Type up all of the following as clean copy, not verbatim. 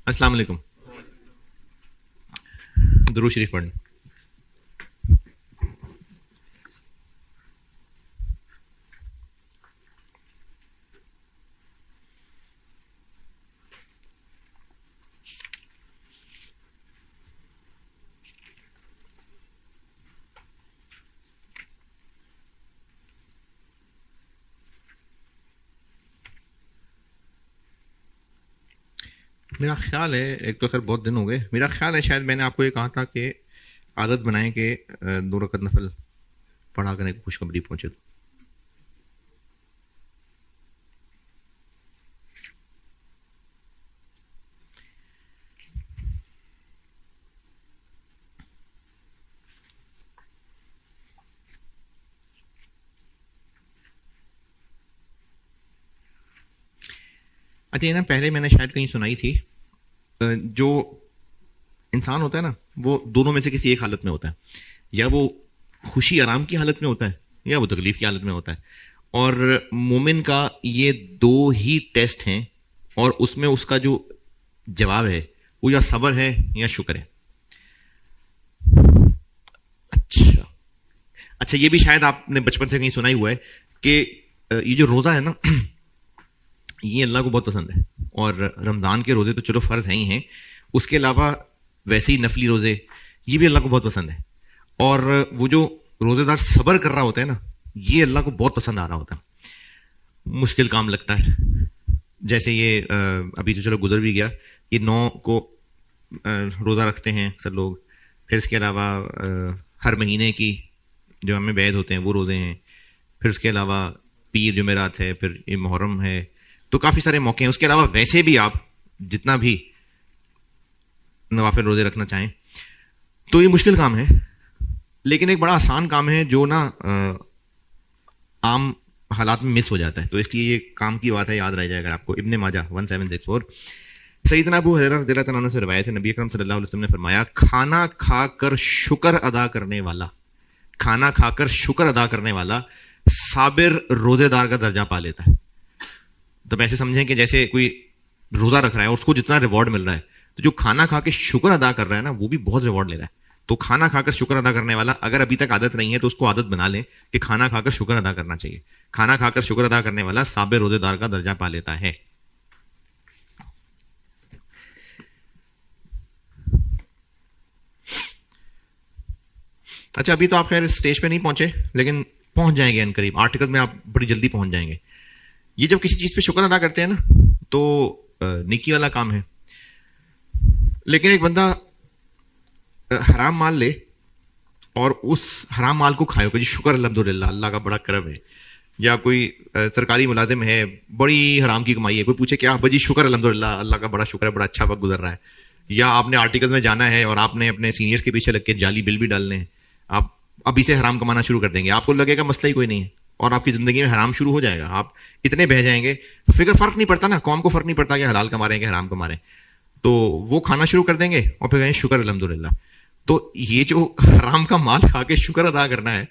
अस्सलाम वालेकुम। दुरूद शरीफ पढ़ें। मेरा ख्याल है, एक तो खैर बहुत दिन हो गए, मेरा ख्याल है शायद मैंने आपको ये कहा था कि आदत बनाएं कि 2 रकत नफल पढ़ा करने को खुशखबरी पहुंचे। अच्छा, ये ना पहले मैंने शायद कहीं सुनाई थी। जो इंसान होता है ना, वो दोनों में से किसी एक हालत में होता है। या वो खुशी आराम की हालत में होता है, या वो तकलीफ की हालत में होता है। और मोमिन का ये दो ही टेस्ट हैं, और उसमें उसका जो जवाब है वो या सब्र है या शुक्र है। अच्छा। अच्छा, ये भी शायद आपने बचपन से कहीं सुना ही हुआ है कि ये जो रोजा है ना, ये अल्लाह को बहुत पसंद है। और रमजान के रोजे तो चलो फर्ज है ही हैं, उसके अलावा वैसे ही नफली रोजे ये भी अल्लाह को बहुत पसंद है। और वो जो रोजेदार सब्र कर रहा होता है ना, ये अल्लाह को बहुत पसंद आ रहा होता है। मुश्किल काम लगता है। जैसे ये अभी तो चलो गुजर भी गया, ये 9 को रोजा रखते हैं अक्सर लोग। फिर इसके अलावा हर महीने की जो हमें बैद होते हैं वो रोजे हैं। फिर उसके अलावा पीर जुमेरात है, फिर ये मुहर्रम है। तो काफी सारे मौके हैं। उसके अलावा वैसे भी आप जितना भी नवाफिल रोजे रखना चाहें तो ये मुश्किल काम है, लेकिन एक बड़ा आसान काम है जो ना आम हालात में मिस हो जाता है। तो इसलिए ये काम की बात है, याद रह जाएगा आपको। इब्ने माजा 1764। सईदना अबू हुरैरा रज़ियल्लाहु अन्हु से रवायत है, नबी अकरम सल्लल्लाहु अलैहि वसल्लम ने फरमाया, खाना खाकर शुक्र अदा करने वाला, खाना खाकर शुक्र अदा करने वाला साबिर रोजेदार का दर्जा पा लेता है। तो ऐसे समझें कि जैसे कोई रोजा रख रहा है और उसको जितना रिवॉर्ड मिल रहा है, तो जो खाना खा के शुक्र अदा कर रहा है ना, वो भी बहुत रिवॉर्ड ले रहा है। तो खाना खाकर शुक्र अदा करने वाला, अगर अभी तक आदत नहीं है तो उसको आदत बना लें कि खाना खाकर शुक्र अदा करना चाहिए। खाना खाकर शुक्र अदा करने वाला साबिर रोजेदार का दर्जा पा लेता है। अच्छा, अभी तो आप खैर इस स्टेज पे नहीं पहुंचे, लेकिन पहुंच जाएंगे अनकरीब। आर्टिकल में आप बड़ी जल्दी पहुंच जाएंगे। ये जब किसी चीज पे शुक्र अदा करते हैं ना, तो नेकी वाला काम है। लेकिन एक बंदा हराम माल ले और उस हराम माल को खाए, जी शुक्र अल्हम्दुलिल्लाह, अल्लाह का बड़ा करम है। या कोई सरकारी मुलाजिम है, बड़ी हराम की कमाई है, कोई पूछे क्या जी शुक्र अल्हम्दुलिल्लाह, अल्लाह का बड़ा शुक्र है, बड़ा अच्छा वक्त गुजर रहा है। या आपने आर्टिकल में जाना है और आपने अपने सीनियर्स के पीछे लग के जाली बिल भी डालने हैं, आप अभी से हराम कमाना शुरू कर देंगे, आपको लगेगा मसला ही कोई नहीं है, और आपकी जिंदगी में हराम शुरू हो जाएगा। आप इतने बह जाएंगे, फिक्र फर्क नहीं पड़ता ना, कौम को फर्क नहीं पड़ता कि हलाल कमा रहे हैं कि हराम कमा रहे हैं। तो वो खाना शुरू कर देंगे और फिर कहेंगे शुक्र अल्हम्दुलिल्लाह। तो ये जो हराम का माल खा के शुक्र अदा करना है,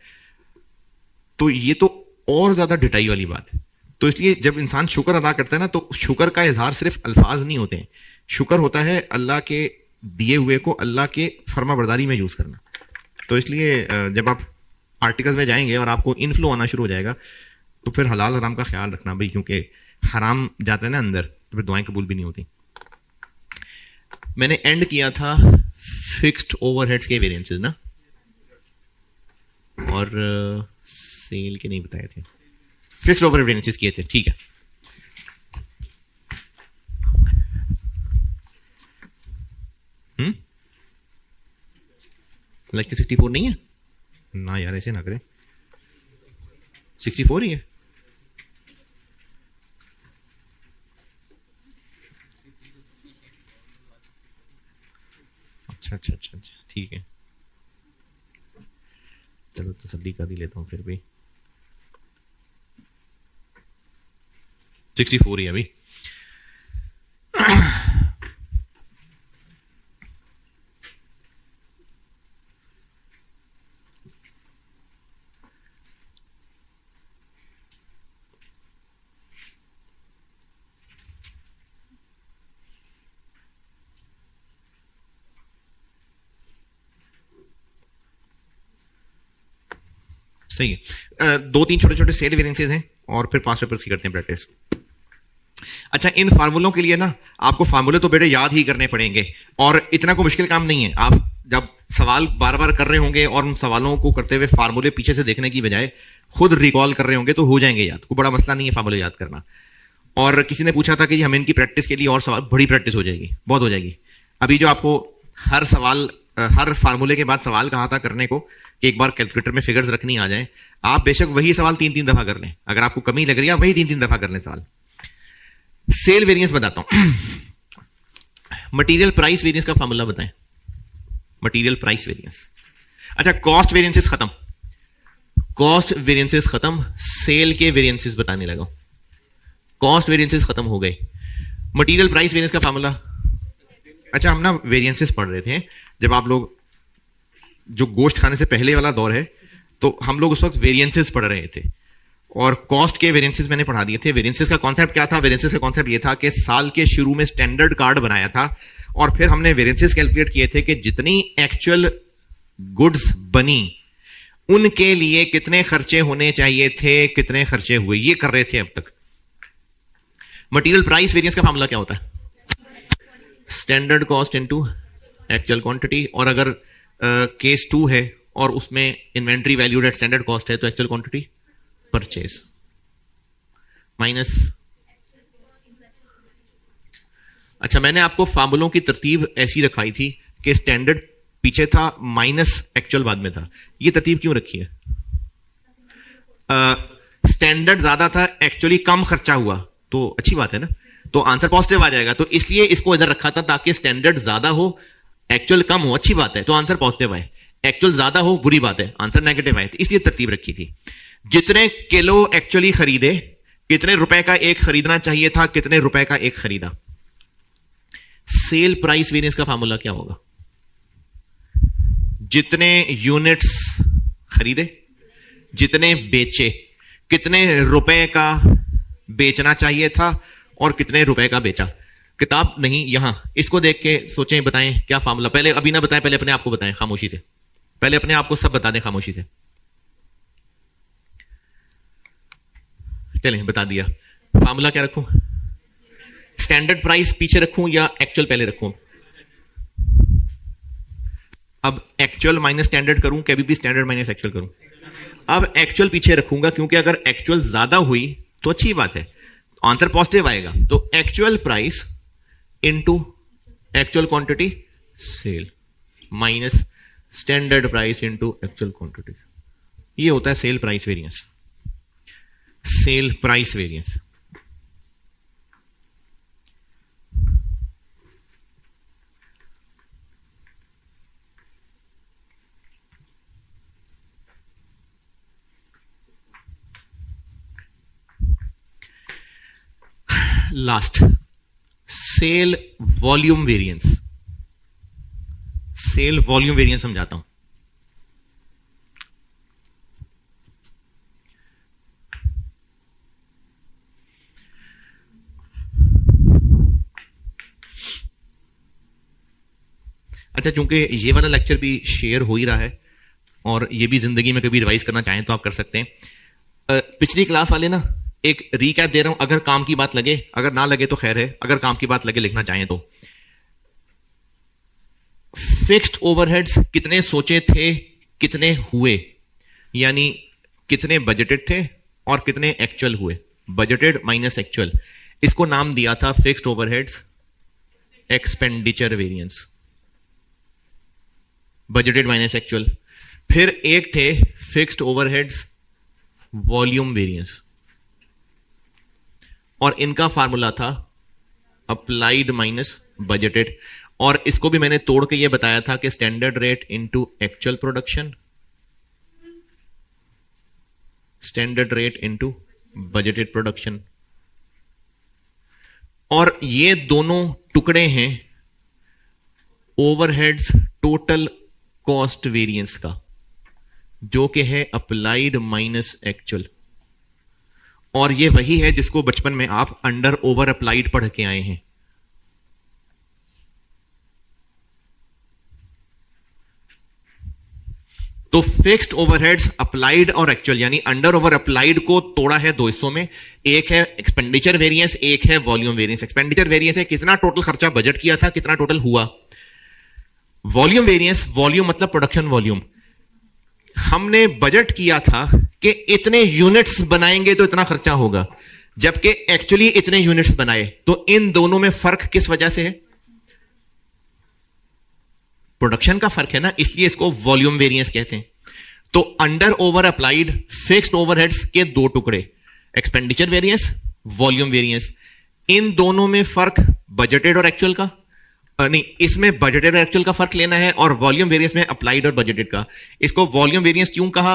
तो ये तो और ज्यादा डिटाई वाली बात है। तो इसलिए जब इंसान शुक्र अदा करता है ना, तो शुक्र का इजहार सिर्फ अल्फाज नहीं होते हैं। शुक्र होता है अल्लाह के दिए हुए को अल्लाह के फर्मा बरदारी में यूज करना। तो इसलिए जब आप आर्टिकल्स में जाएंगे और आपको इनफ्लो आना शुरू हो जाएगा, तो फिर हलाल हराम का ख्याल रखना भाई, क्योंकि हराम जाता है ना अंदर, तो फिर दुआएं कबूल भी नहीं होती। मैंने एंड किया था फिक्स्ड ओवरहेड्स के वेरिएंसेस ना, और सेल के नहीं बताए थे, फिक्स्ड ओवरहेड वेरिएंसेस किए थे। ठीक है, लाइक 64 नहीं है ना यार, ऐसे ना करें। 64 ही है। अच्छा अच्छा अच्छा अच्छा, ठीक है, चलो तसल्ली कर ही लेता हूँ फिर भी। 64 ही है अभी। सही है। दो तीन छोटे छोटे सेल वेरिएंसेस हैं और फिर पांच पेपर्स की करते हैं प्रैक्टिस। अच्छा, इन फार्मूलों के लिए ना आपको फार्मूले तो बेटे याद ही करने पड़ेंगे और इतना कोई मुश्किल काम नहीं है। आप जब सवाल बार बार कर रहे होंगे और उन सवालों को करते हुए फार्मूले पीछे से देखने की बजाय खुद रिकॉल कर रहे होंगे तो हो जाएंगे याद। कोई बड़ा मसला नहीं है फार्मूले याद करना। और किसी ने पूछा था कि हम इनकी प्रैक्टिस के लिए और सवाल, बड़ी प्रैक्टिस हो जाएगी, बहुत हो जाएगी। अभी जो आपको हर सवाल, हर फार्मूले के बाद सवाल कहा था करने को कि एक बार कैलकुलेटर में फिगर्स रखनी आ जाए, आप बेशक वही सवाल 3-3 दफा कर लें। अगर आपको कमी लग रही है वही 3-3 दफा कर लें सवाल। सेल वेरिएंस बताता हूं। मटेरियल प्राइस वेरिएंस का फार्मूला बताएं। Material price variance. अच्छा, कॉस्ट वेरिएंसेस खत्म, कॉस्ट वेरिएंसेस खत्म, सेल के वेरिएंसेस बताने लगा। कॉस्ट वेरिएंसेस खत्म हो गए, मटेरियल प्राइस वेरिएंस का फार्मूला। अच्छा, हम ना वेरिएंसेस पढ़ रहे थे जब आप लोग, जो गोश्त खाने से पहले वाला दौर है, तो हम लोग उस वक्त वेरिएंसेस पढ़ रहे थे और कॉस्ट के वेरिएंसेस मैंने पढ़ा दिए थे। वेरिएंसेस का कॉन्सेप्ट क्या था? वेरिएंसेस का कॉन्सेप्ट ये था कि साल के शुरू में स्टैंडर्ड कार्ड बनाया था और फिर हमने वेरिएंसेस कैलकुलेट किए थे कि जितनी एक्चुअल गुड्स बनी उनके लिए कितने खर्चे होने चाहिए थे, कितने खर्चे हुए, ये कर रहे थे अब तक। मटेरियल प्राइस वेरिएंस का फार्मूला क्या होता है? Standard cost into actual quantity. और अगर केस 2 है और उसमें inventory valued at standard cost है तो एक्चुअल क्वांटिटी परचेज माइनस। अच्छा, मैंने आपको फार्मूलों की तरतीब ऐसी रखवाई थी कि स्टैंडर्ड पीछे था, माइनस एक्चुअल बाद में था। ये तरतीब क्यों रखी है? स्टैंडर्ड ज्यादा था, एक्चुअली कम खर्चा हुआ, तो अच्छी बात है ना, तो आंसर पॉजिटिव आ जाएगा। तो इसलिए इसको इधर रखा था ताकि स्टैंडर्ड ज्यादा हो, एक्चुअल कम हो, अच्छी बात है, तो आंसर पॉजिटिव आए। एक्चुअल ज्यादा हो, बुरी बात है, आंसर नेगेटिव आए। इसलिए तरतीब रखी थी। जितने किलो एक्चुअली खरीदे, कितने रुपए का एक खरीदना चाहिए था, कितने रुपए का एक खरीदा। सेल प्राइस वेरिएंस का फार्मूला क्या होगा? जितने यूनिट्स खरीदे, जितने बेचे, कितने रुपए का बेचना चाहिए था और कितने रुपए का बेचा। किताब नहीं, यहां इसको देख के सोचें, बताएं क्या फार्मूला। पहले अभी ना बताएं, पहले अपने आप को बताएं खामोशी से। पहले अपने आप को सब बता दें खामोशी से। चलें, बता दिया। फार्मूला क्या रखूं? स्टैंडर्ड प्राइस पीछे रखूं या एक्चुअल पहले रखूं? अब एक्चुअल माइनस स्टैंडर्ड करूं कि अभी भी स्टैंडर्ड माइनस एक्चुअल करूं? अब एक्चुअल पीछे रखूंगा क्योंकि अगर एक्चुअल ज्यादा हुई तो अच्छी बात है, आंसर पॉजिटिव आएगा। तो actual price into actual quantity sale minus standard price into actual quantity, ये होता है sale price variance. Sale price variance. Last, sale volume variance. Sale volume variance समझाता हूं। अच्छा, चूंकि ये वाला लेक्चर भी शेयर हो ही रहा है और ये भी जिंदगी में कभी रिवाइज करना चाहें तो आप कर सकते हैं। पिछली क्लास वाले ना एक रीकैप दे रहा हूं, अगर काम की बात लगे, अगर ना लगे तो खैर है, अगर काम की बात लगे लिखना चाहें तो। फिक्स्ड ओवरहेड्स कितने सोचे थे, कितने हुए, यानी कितने बजटेड थे और कितने एक्चुअल हुए। बजटेड माइनस एक्चुअल, इसको नाम दिया था fixed overheads expenditure variance. Budgeted minus actual. फिर एक थे फिक्स्ड ओवरहेड्स वॉल्यूम वेरिएंस और इनका फार्मूला था अप्लाइड माइनस बजटेड। और इसको भी मैंने तोड़ के ये बताया था कि standard rate into actual production, standard rate into budgeted production. और ये दोनों टुकड़े हैं ओवरहेड्स टोटल कॉस्ट वेरिएंस का, जो कि है अप्लाइड माइनस एक्चुअल। और ये वही है जिसको बचपन में आप अंडर ओवर अप्लाइड पढ़ के आए हैं। तो फिक्स्ड ओवरहेड्स अप्लाइड और एक्चुअल यानी अंडर ओवर अप्लाइड को तोड़ा है दो हिस्सों में। एक है एक्सपेंडिचर वेरिएंस, एक है वॉल्यूम वेरिएंस। एक्सपेंडिचर वेरिएंस है कितना टोटल खर्चा बजट किया था, कितना टोटल हुआ। वॉल्यूम वेरिएंस, वॉल्यूम मतलब प्रोडक्शन वॉल्यूम, हमने बजट किया था कि इतने यूनिट्स बनाएंगे तो इतना खर्चा होगा, जबकि एक्चुअली इतने यूनिट्स बनाए। तो इन दोनों में फर्क किस वजह से है? प्रोडक्शन का फर्क है ना, इसलिए इसको वॉल्यूम वेरिएंस कहते हैं। तो under over applied fixed overheads के दो टुकड़े, एक्सपेंडिचर वेरिएंस, वॉल्यूम वेरिएंस। इन दोनों में फर्क बजटेड और एक्चुअल का नहीं, इसमें बजटेड और एक्चुअल का फर्क लेना है, और वॉल्यूम वेरिएंस में अप्लाइड और बजटेड का। इसको वॉल्यूम वेरिएंस क्यों कहा?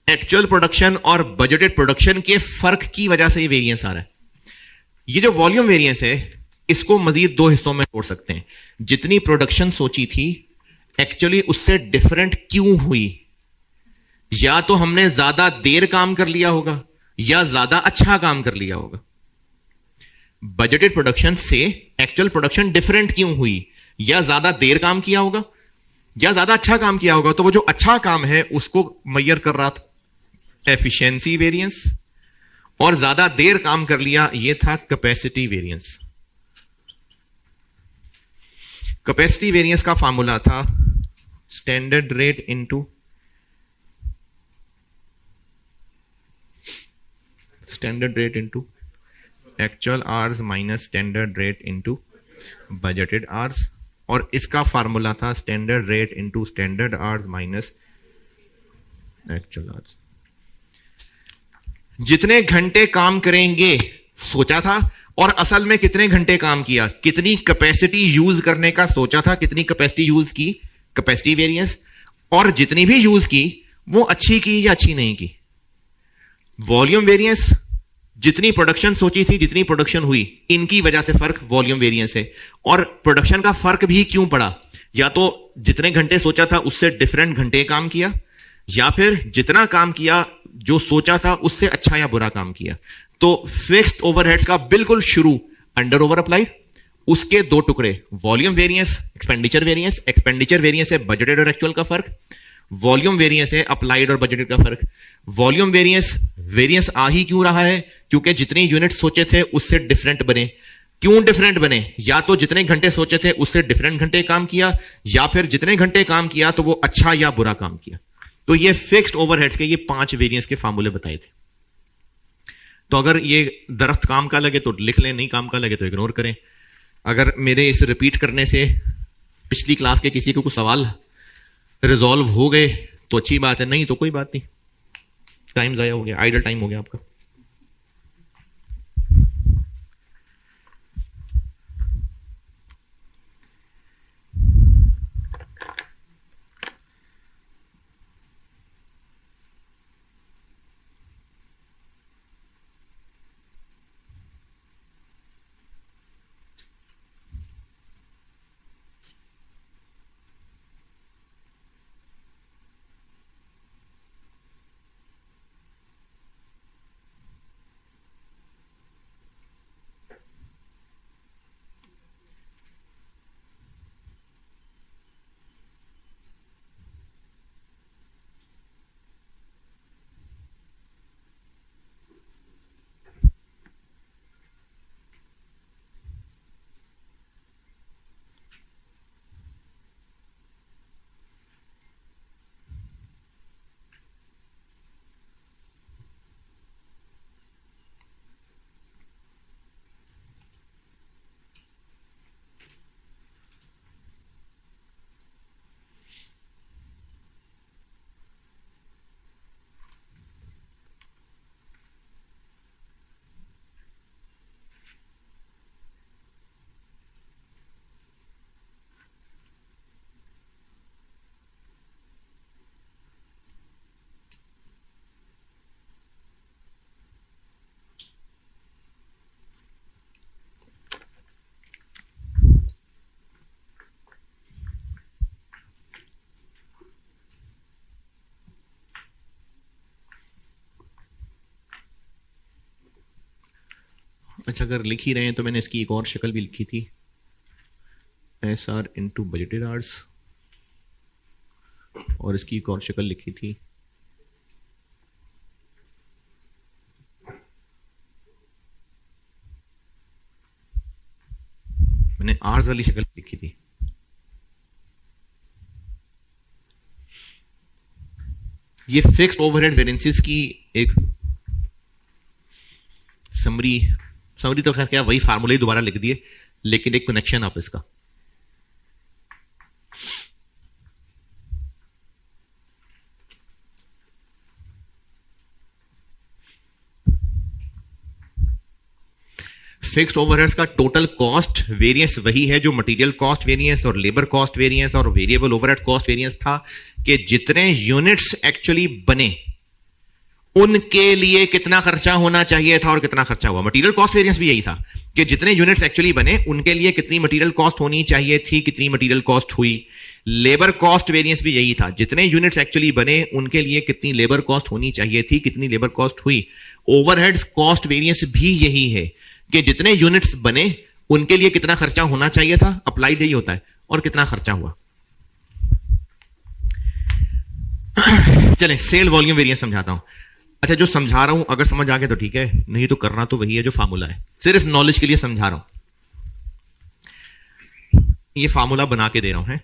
एक्चुअल प्रोडक्शन और बजटेड प्रोडक्शन के फर्क की वजह से ये वेरिएंस आ रहा है। ये जो वॉल्यूम वेरिएंस है, इसको मजीद दो हिस्सों में तोड़ सकते हैं। जितनी प्रोडक्शन सोची थी एक्चुअली उससे डिफरेंट क्यों हुई? या तो हमने ज्यादा देर काम कर लिया होगा, या ज्यादा अच्छा काम कर लिया होगा। बजटेड प्रोडक्शन से एक्चुअल प्रोडक्शन डिफरेंट क्यों हुई? या ज्यादा देर काम किया होगा, या ज्यादा अच्छा काम किया होगा। तो वो जो अच्छा काम है उसको मैयर कर रहा था एफिशिएंसी वेरिएंस, और ज्यादा देर काम कर लिया ये था कैपेसिटी वेरिएंस। कैपेसिटी वेरिएंस का फार्मूला था standard rate into actual hours minus standard rate into budgeted hours, और इसका फार्मूला था standard rate into standard hours minus actual hours. जितने घंटे काम करेंगे सोचा था, और असल में कितने घंटे काम किया, कितनी कैपेसिटी यूज करने का सोचा था, कितनी कैपेसिटी यूज की, कैपेसिटी वेरिएंस। और जितनी भी यूज की वो अच्छी की या अच्छी नहीं की। वॉल्यूम वेरिएंस, जितनी प्रोडक्शन सोची थी, जितनी प्रोडक्शन हुई, इनकी वजह से फर्क वॉल्यूम वेरिएंस है। और प्रोडक्शन का फर्क भी क्यों पड़ा? या तो जितने घंटे सोचा था उससे डिफरेंट घंटे काम किया, या फिर जितना काम किया जो सोचा था उससे अच्छा या बुरा काम किया। तो फिक्स्ड ओवरहेड्स का बिल्कुल शुरू अंडर ओवर अप्लाइड, उसके दो टुकड़े volume variance, expenditure variance. Expenditure variance है बजटेड और एक्चुअल का फर्क, वॉल्यूम वेरिएंस है अप्लाइड और बजटेड का फर्क। वॉल्यूम वेरिएंस आ ही क्यों रहा है? क्योंकि जितने यूनिट सोचे थे उससे डिफरेंट बने। क्यों डिफरेंट बने? या तो जितने घंटे सोचे थे उससे डिफरेंट घंटे काम किया, या फिर जितने घंटे काम किया तो वो अच्छा या बुरा काम किया। तो ये फिक्स्ड ओवरहेड्स के ये 5 वेरिएंस के फार्मूले बताए थे। तो अगर ये दरख्त काम का लगे तो लिख लें, नहीं काम का लगे तो इग्नोर करें। अगर मेरे इस रिपीट करने से पिछली क्लास के किसी को कुछ सवाल रिजॉल्व हो गए तो अच्छी बात है, नहीं तो कोई बात नहीं, टाइम जाया हो गया, आइडल टाइम हो गया आपका। अच्छा, अगर लिख ही रहे हैं तो मैंने इसकी एक और शक्ल भी लिखी थी, S R into budgeted hours और इसकी एक और शक्ल लिखी थी, मैंने आर्स वाली शक्ल लिखी थी। ये फिक्स्ड ओवरहेड वेरिएंसेस की एक समरी तो खैर क्या, वही फार्मूले दोबारा लिख दिए, लेकिन एक कनेक्शन आप इसका। फिक्स्ड ओवरहेड्स का टोटल कॉस्ट वेरिएंस वही है जो मटेरियल कॉस्ट वेरिएंस और लेबर कॉस्ट वेरिएंस और वेरिएबल ओवरहेड कॉस्ट वेरिएंस था, कि जितने यूनिट्स एक्चुअली बने उनके लिए कितना खर्चा होना चाहिए था और कितना खर्चा हुआ। मटेरियल कॉस्ट वेरिएंस भी यही था कि जितने यूनिट्स एक्चुअली बने उनके लिए कितनी मटेरियल कॉस्ट होनी चाहिए थी, कितनी मटेरियल कॉस्ट हुई। लेबर कॉस्ट वेरिएंस भी यही था, जितने यूनिट्स एक्चुअली बने उनके लिए कितनी लेबर कॉस्ट होनी चाहिए थी, कितनी लेबर कॉस्ट हुई। ओवरहेड्स कॉस्ट वेरिएंस भी यही है कि जितने यूनिट्स बने उनके लिए कितना खर्चा होना चाहिए था, अप्लाइड यही होता है, और कितना खर्चा हुआ। चलें सेल वॉल्यूम वेरिएंस समझाता हूं। अच्छा, जो समझा रहा हूं अगर समझ आ गया तो ठीक है, नहीं तो करना तो वही है जो फार्मूला है, सिर्फ नॉलेज के लिए समझा रहा हूं। ये फार्मूला बना के दे रहा हूं है।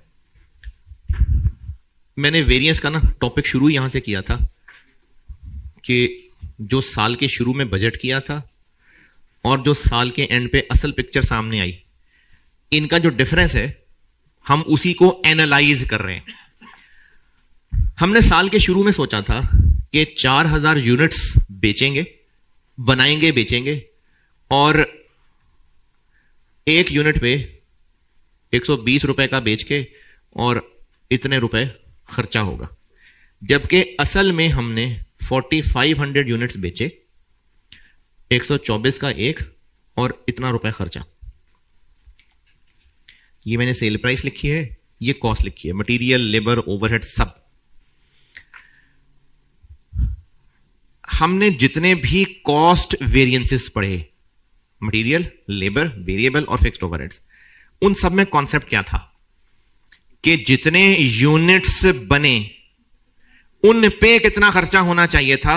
मैंने वेरिएंस का ना टॉपिक शुरू यहां से किया था कि जो साल के शुरू में बजट किया था और जो साल के एंड पे असल पिक्चर सामने आई, इनका जो डिफरेंस है हम उसी को एनालाइज कर रहे हैं। हमने साल के शुरू में सोचा था कि 4000 यूनिट्स बेचेंगे, बनाएंगे, बेचेंगे, और एक यूनिट पे 120 रुपए का बेच के और इतने रुपए खर्चा होगा। जबकि असल में हमने 4500 यूनिट्स बेचे, 124 का एक और इतना रुपए खर्चा। ये मैंने सेल प्राइस लिखी है, ये कॉस्ट लिखी है, मटेरियल, लेबर, ओवरहेड सब। हमने जितने भी कॉस्ट वेरिएंसेस पढ़े, मटेरियल, लेबर, वेरिएबल और फिक्स्ड ओवरहेड्स, उन सब में कॉन्सेप्ट क्या था कि जितने यूनिट्स बने उन पे कितना खर्चा होना चाहिए था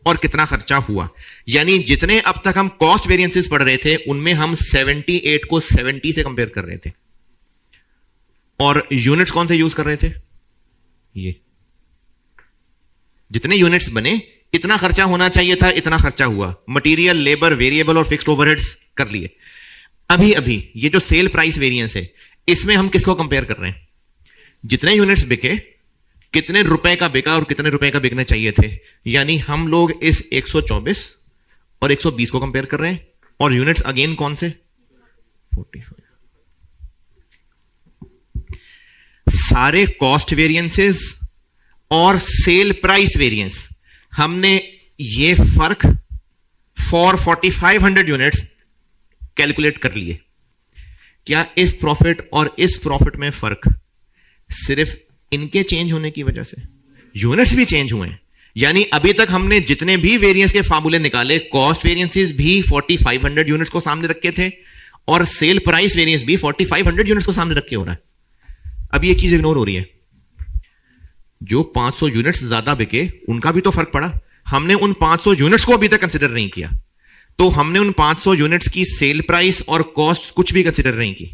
और कितना खर्चा हुआ। यानी जितने अब तक हम कॉस्ट वेरिएंसेस पढ़ रहे थे उनमें हम 78 को 70 से कंपेयर कर रहे थे, और यूनिट्स कौन से यूज कर रहे थे? ये जितने यूनिट्स बने इतना खर्चा होना चाहिए था, इतना खर्चा हुआ। मटेरियल, लेबर, वेरिएबल और फिक्स्ड ओवरहेड्स कर लिए। अभी अभी ये जो सेल प्राइस वेरिएंस है, इसमें हम किसको कंपेयर कर रहे हैं? जितने यूनिट्स बिके कितने रुपए का बिका और कितने रुपए का बिकने चाहिए थे। यानी हम लोग इस 124 और 120 को कंपेयर कर रहे हैं, और यूनिट्स अगेन कौन से? 45। सारे कॉस्ट वेरिएंसेस और सेल प्राइस वेरिएंस हमने ये फर्क फॉर 4500 यूनिट्स कैलकुलेट कर लिए। क्या इस प्रॉफिट और इस प्रॉफिट में फर्क सिर्फ इनके चेंज होने की वजह से? यूनिट्स भी चेंज हुए हैं। यानी अभी तक हमने जितने भी वेरिएंस के फार्मूले निकाले, कॉस्ट वेरिएंसेस भी 4500 यूनिट्स को सामने रखे थे और सेल प्राइस वेरिएंस भी 4500 यूनिट्स को सामने रखे हो रहा है। अब ये चीज इग्नोर हो रही है। जो 500 यूनिट्स ज्यादा बिके उनका भी तो फर्क पड़ा। हमने उन 500 यूनिट्स को अभी तक कंसिडर नहीं किया, तो हमने उन 500 यूनिट्स की सेल प्राइस और कॉस्ट कुछ भी कंसिडर नहीं की।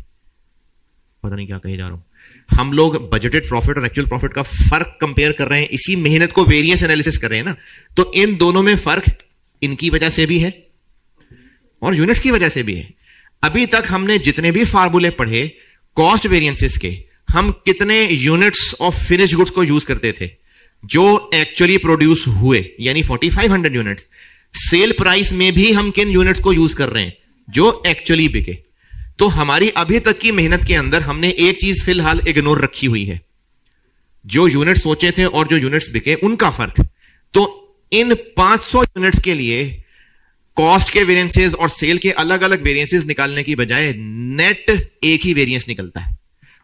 पता नहीं क्या कहे जा रहा हूं। हम लोग बजटेड प्रॉफिट और एक्चुअल प्रॉफिट का फर्क कंपेयर कर रहे हैं, इसी मेहनत को वेरिएंस एनालिसिस कर रहे हैं ना। तो इन दोनों में फर्क इनकी वजह से भी है और यूनिट्स की वजह से भी है। अभी तक हमने जितने भी फार्मूले पढ़े कॉस्ट वेरिएंसेस के, हम कितने यूनिट्स ऑफ फिनिश गुड्स को यूज करते थे जो एक्चुअली प्रोड्यूस हुए, यानी 4500 यूनिट्स। सेल प्राइस में भी हम किन यूनिट्स को यूज कर रहे हैं? जो एक्चुअली बिके। तो हमारी अभी तक की मेहनत के अंदर हमने एक चीज फिलहाल इग्नोर रखी हुई है, जो यूनिट्स सोचे थे और जो यूनिट्स बिके उनका फर्क। तो इन 500 यूनिट्स के लिए कॉस्ट के वेरिएंसेस और सेल के अलग अलग वेरिएंसेस निकालने की बजाय नेट एक ही वेरिएंस निकलता है।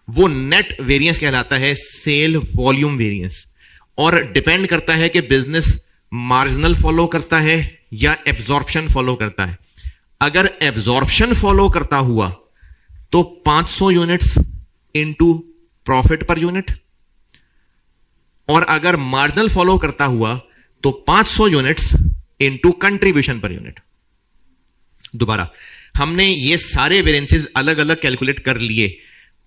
वो नेट वेरिएंस कहलाता है सेल वॉल्यूम वेरिएंस, और डिपेंड करता है कि बिजनेस मार्जिनल फॉलो करता है या एब्जॉर्प्शन फॉलो करता है। अगर एब्जॉर्प्शन फॉलो करता हुआ तो 500 units into profit per unit, और अगर मार्जिनल फॉलो करता हुआ तो 500 units into contribution per unit. दोबारा हमने ये सारे वेरिएंसेस अलग अलग कैलकुलेट कर लिए।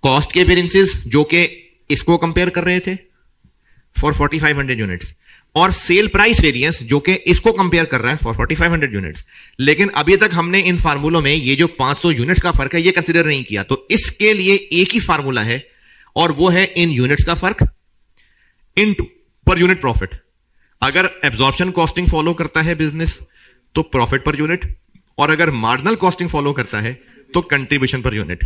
कॉस्ट के वेरिएंसेस जो कि इसको कंपेयर कर रहे थे फॉर 4500 यूनिट्स, और सेल प्राइस वेरिएंस जो कि इसको कंपेयर कर रहा है फॉर 4500 यूनिट्स। लेकिन अभी तक हमने इन फार्मूलों में ये जो 500 यूनिट्स का फर्क है ये कंसीडर नहीं किया, तो इसके लिए एक ही फार्मूला है और वो है इन यूनिट्स का फर्क इनटू पर यूनिट प्रॉफिट। अगर एब्जॉर्प्शन कॉस्टिंग फॉलो करता है बिजनेस तो प्रॉफिट पर यूनिट, और अगर मार्जिनल कॉस्टिंग फॉलो करता है तो कंट्रीब्यूशन पर यूनिट।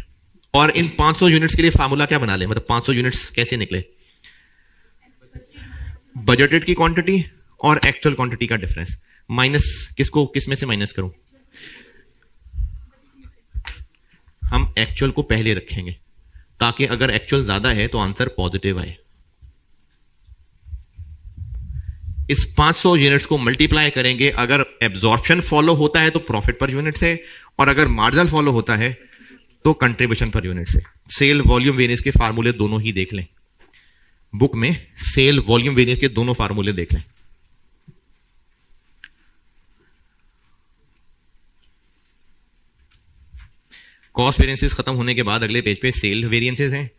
और इन 500 यूनिट्स के लिए फार्मूला क्या बना ले, मतलब 500 यूनिट्स कैसे निकले? बजटेड की क्वांटिटी और एक्चुअल क्वांटिटी का डिफरेंस माइनस, किसको किस में से माइनस करूं? हम एक्चुअल को पहले रखेंगे ताकि अगर एक्चुअल ज्यादा है तो आंसर पॉजिटिव आए। इस 500 यूनिट्स को मल्टीप्लाई करेंगे, अगर एब्जॉर्प्शन फॉलो होता है तो प्रॉफिट पर यूनिट से, और अगर मार्जिनल फॉलो होता है तो कंट्रीब्यूशन पर यूनिट से। सेल वॉल्यूम वेरिएंस के फार्मूले दोनों ही देख लें, बुक में सेल वॉल्यूम वेरिएंस के दोनों फार्मूले देख लें। कॉस्ट वेरिएंसेस खत्म होने के बाद अगले पेज पे सेल वेरिएंसेस हैं।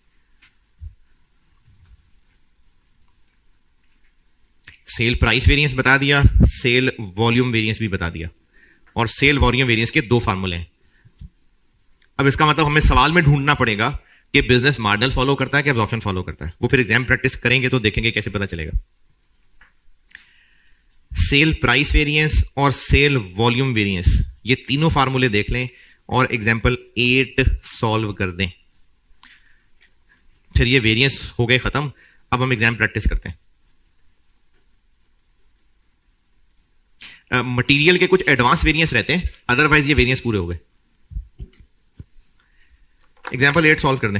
सेल प्राइस वेरिएंस बता दिया, सेल वॉल्यूम वेरिएंस भी बता दिया, और सेल वॉल्यूम वेरिएंस के दो फार्मूले हैं। अब इसका मतलब हमें सवाल में ढूंढना पड़ेगा कि बिजनेस मार्जिनल फॉलो करता है कि एब्जॉर्प्शन फॉलो करता है। वो फिर एग्जाम प्रैक्टिस करेंगे तो देखेंगे कैसे पता चलेगा। सेल प्राइस वेरिएंस और सेल वॉल्यूम वेरिएंस ये तीनों फार्मूले देख लें और एग्जाम्पल 8 सॉल्व कर दें। फिर ये वेरिएंस हो गए खत्म। अब हम एग्जाम प्रैक्टिस करते हैं। मटेरियल के कुछ एडवांस वेरिएंस रहते हैं, अदरवाइज ये वेरिएंस पूरे हो गए। एग्जाम्पल 8 सॉल्व कर दें।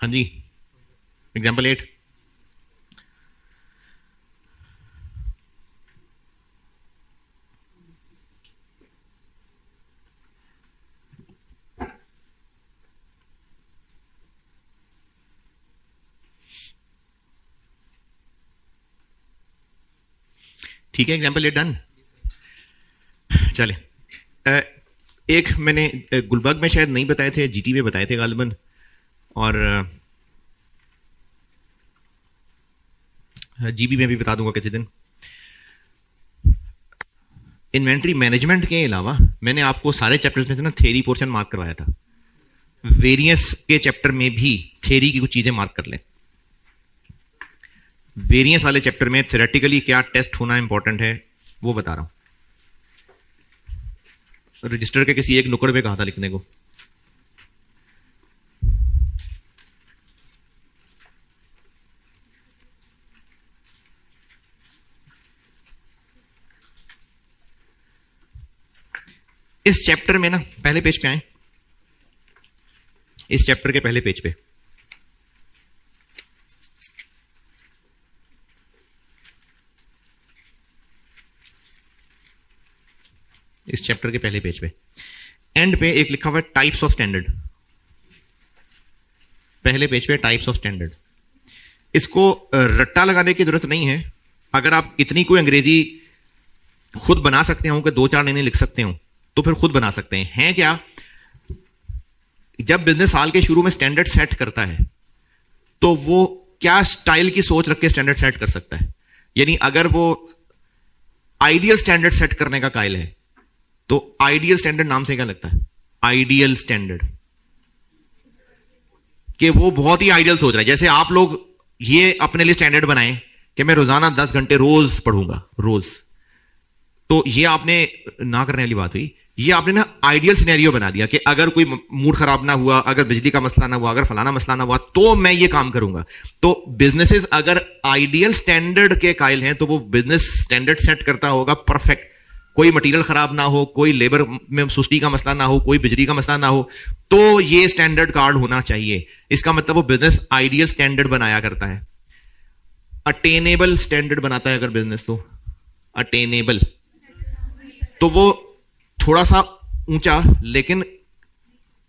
हाँ जी, एग्जाम्पल 8। ठीक है, एग्जाम्पल 8 डन। चले, एक मैंने गुलबर्ग में शायद नहीं बताए थे, जीटी में बताए थे गालिबन, और जीबी में भी बता दूंगा किसी दिन। इन्वेंट्री मैनेजमेंट के अलावा मैंने आपको सारे चैप्टर्स में से ना थ्योरी पोर्शन मार्क करवाया था। वेरियंस के चैप्टर में भी थ्योरी की कुछ चीजें मार्क कर लें। वेरियंस वाले चैप्टर में थ्योरेटिकली क्या टेस्ट होना इंपॉर्टेंट है वो बता रहा हूं। रजिस्टर के किसी एक नुक्कड़ पे कहा था लिखने को। इस चैप्टर में ना पहले पेज पे आए, इस चैप्टर के पहले पेज पे इस चैप्टर के पहले पेज पे एंड पे एक लिखा हुआ है टाइप्स ऑफ स्टैंडर्ड। पहले पेज पे टाइप्स ऑफ स्टैंडर्ड। इसको रट्टा लगाने की जरूरत नहीं है। अगर आप इतनी कोई अंग्रेजी खुद बना सकते हो कि 2-4 लाइनें लिख सकते हो तो फिर खुद बना सकते हैं। है क्या, जब बिजनेस साल के शुरू में स्टैंडर्ड सेट करता है तो वो क्या स्टाइल की सोच रख के स्टैंडर्ड सेट कर सकता है। यानी अगर वो आइडियल स्टैंडर्ड सेट करने का कायल है तो आइडियल स्टैंडर्ड नाम से क्या लगता है, आइडियल स्टैंडर्ड, कि वो बहुत ही आइडियल सोच रहा है। जैसे आप लोग ये अपने लिए स्टैंडर्ड बनाएं कि मैं रोजाना 10 घंटे रोज पढ़ूंगा रोज, तो ये आपने ना करने वाली बात हुई। ये आपने ना आइडियल सिनेरियो बना दिया कि अगर कोई मूड खराब ना हुआ, अगर बिजली का मसला ना हुआ, अगर फलाना मसला ना हुआ तो मैं ये काम करूंगा। तो बिजनेसेस अगर आइडियल स्टैंडर्ड के कायल हैं तो वो बिजनेस स्टैंडर्ड सेट करता होगा परफेक्ट। कोई मटेरियल खराब ना हो, कोई लेबर में सुस्ती का मसला ना हो, कोई बिजली का मसला ना हो, तो ये स्टैंडर्ड कार्ड होना चाहिए। इसका मतलब वो बिजनेस आइडियल स्टैंडर्ड बनाया करता है। अटेनेबल स्टैंडर्ड बनाता है अगर बिजनेस, तो अटेनेबल, तो वो थोड़ा सा ऊंचा लेकिन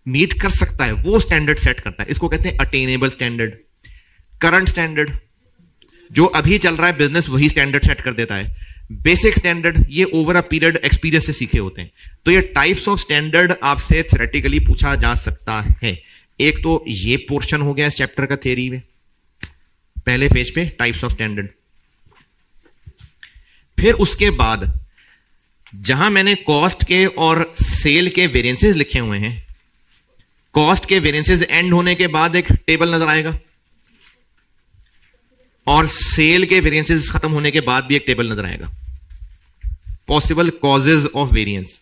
मीट कर सकता है, वो स्टैंडर्ड सेट करता है। इसको कहते हैं अटेनेबल स्टैंडर्ड। करंट स्टैंडर्ड, जो अभी चल रहा है बिजनेस वही स्टैंडर्ड सेट कर देता है। बेसिक स्टैंडर्ड, ये ओवर अ पीरियड एक्सपीरियंस से सीखे होते हैं। तो ये टाइप्स ऑफ स्टैंडर्ड आपसे थ्योरेटिकली पूछा जा सकता है। एक तो ये पोर्शन हो गया इस चैप्टर का थ्योरी में, पहले पेज पे टाइप्स ऑफ स्टैंडर्ड। फिर उसके बाद जहां मैंने कॉस्ट के और सेल के वेरिएंसेस लिखे हुए हैं, कॉस्ट के वेरिएंसेस एंड होने के बाद एक टेबल नजर आएगा और सेल के वेरिएंसेस खत्म होने के बाद भी एक टेबल नजर आएगा। पॉसिबल कॉजेज ऑफ वेरिएंस,